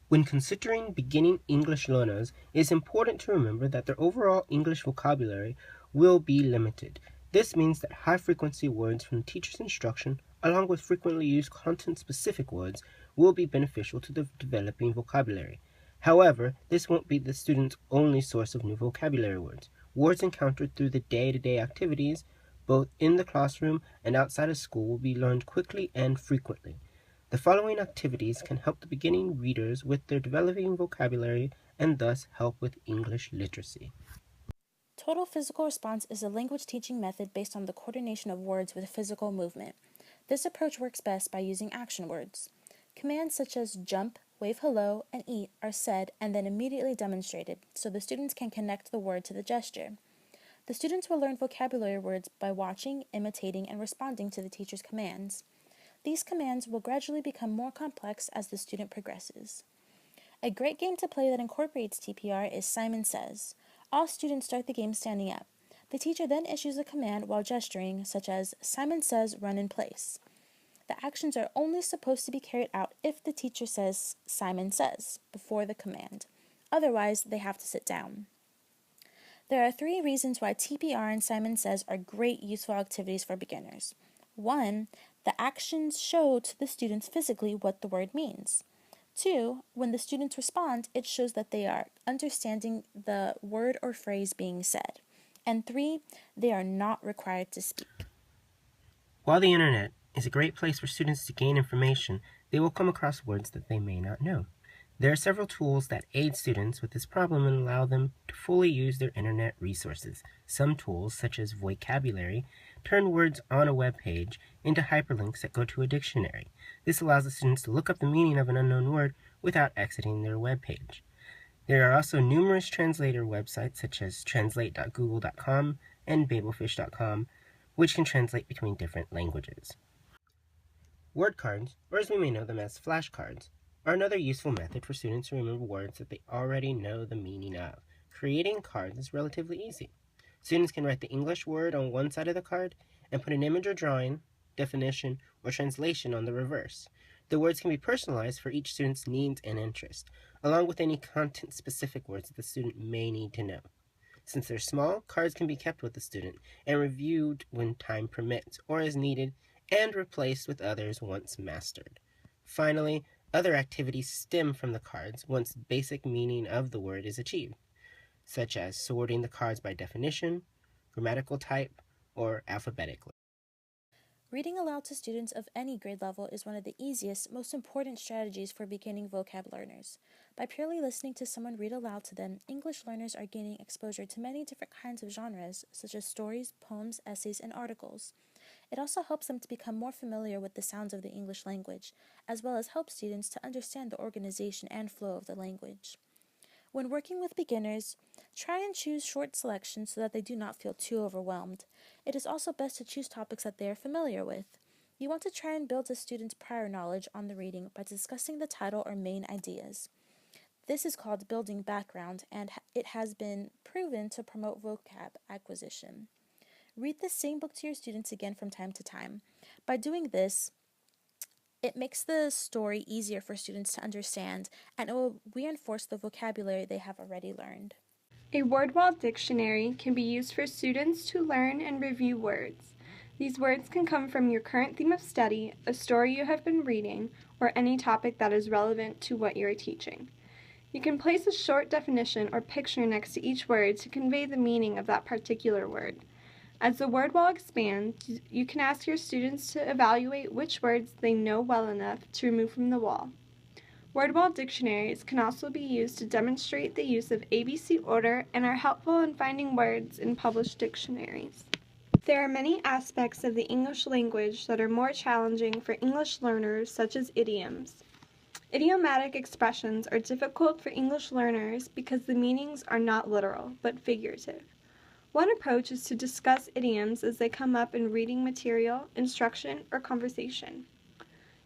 When considering beginning English learners, it is important to remember that their overall English vocabulary will be limited. This means that high-frequency words from the teacher's instruction, along with frequently used content-specific words, will be beneficial to the developing vocabulary. However, this won't be the student's only source of new vocabulary words. Words encountered through the day-to-day activities, both in the classroom and outside of school, will be learned quickly and frequently. The following activities can help the beginning readers with their developing vocabulary and thus help with English literacy. Total physical response is a language teaching method based on the coordination of words with physical movement. This approach works best by using action words. Commands such as jump, wave hello, and eat are said and then immediately demonstrated, so the students can connect the word to the gesture. The students will learn vocabulary words by watching, imitating, and responding to the teacher's commands. These commands will gradually become more complex as the student progresses. A great game to play that incorporates TPR is Simon Says. All students start the game standing up. The teacher then issues a command while gesturing, such as Simon says run in place. The actions are only supposed to be carried out if the teacher says Simon says before the command. Otherwise, they have to sit down. There are 3 reasons why TPR and Simon Says are great useful activities for beginners. 1. The actions show to the students physically what the word means. 2. When the students respond, it shows that they are understanding the word or phrase being said. And 3. They are not required to speak. While the internet is a great place for students to gain information, they will come across words that they may not know. There are several tools that aid students with this problem and allow them to fully use their internet resources. Some tools, such as Vocabulary, turn words on a web page into hyperlinks that go to a dictionary. This allows the students to look up the meaning of an unknown word without exiting their web page. There are also numerous translator websites such as translate.google.com and babelfish.com, which can translate between different languages. Word cards, or as we may know them as flashcards, are another useful method for students to remember words that they already know the meaning of. Creating cards is relatively easy. Students can write the English word on one side of the card and put an image or drawing, definition, or translation on the reverse. The words can be personalized for each student's needs and interests, along with any content-specific words that the student may need to know. Since they're small, cards can be kept with the student and reviewed when time permits or as needed, and replaced with others once mastered. Finally, other activities stem from the cards once basic meaning of the word is achieved, such as sorting the cards by definition, grammatical type, or alphabetically. Reading aloud to students of any grade level is one of the easiest, most important strategies for beginning vocab learners. By purely listening to someone read aloud to them, English learners are gaining exposure to many different kinds of genres, such as stories, poems, essays, and articles. It also helps them to become more familiar with the sounds of the English language, as well as help students to understand the organization and flow of the language. When working with beginners, try and choose short selections so that they do not feel too overwhelmed. It is also best to choose topics that they are familiar with. You want to try and build a student's prior knowledge on the reading by discussing the title or main ideas. This is called building background, and it has been proven to promote vocab acquisition. Read the same book to your students again from time to time. By doing this, it makes the story easier for students to understand, and it will reinforce the vocabulary they have already learned. A word wall dictionary can be used for students to learn and review words. These words can come from your current theme of study, a story you have been reading, or any topic that is relevant to what you are teaching. You can place a short definition or picture next to each word to convey the meaning of that particular word. As the word wall expands, you can ask your students to evaluate which words they know well enough to remove from the wall. Word wall dictionaries can also be used to demonstrate the use of ABC order and are helpful in finding words in published dictionaries. There are many aspects of the English language that are more challenging for English learners, such as idioms. Idiomatic expressions are difficult for English learners because the meanings are not literal, but figurative. One approach is to discuss idioms as they come up in reading material, instruction, or conversation.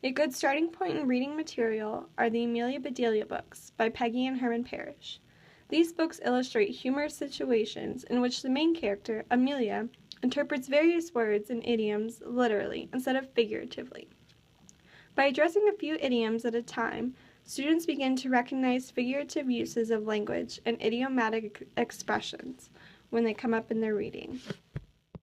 A good starting point in reading material are the Amelia Bedelia books by Peggy and Herman Parrish. These books illustrate humorous situations in which the main character, Amelia, interprets various words and idioms literally instead of figuratively. By addressing a few idioms at a time, Students begin to recognize figurative uses of language and idiomatic expressions when they come up in their reading.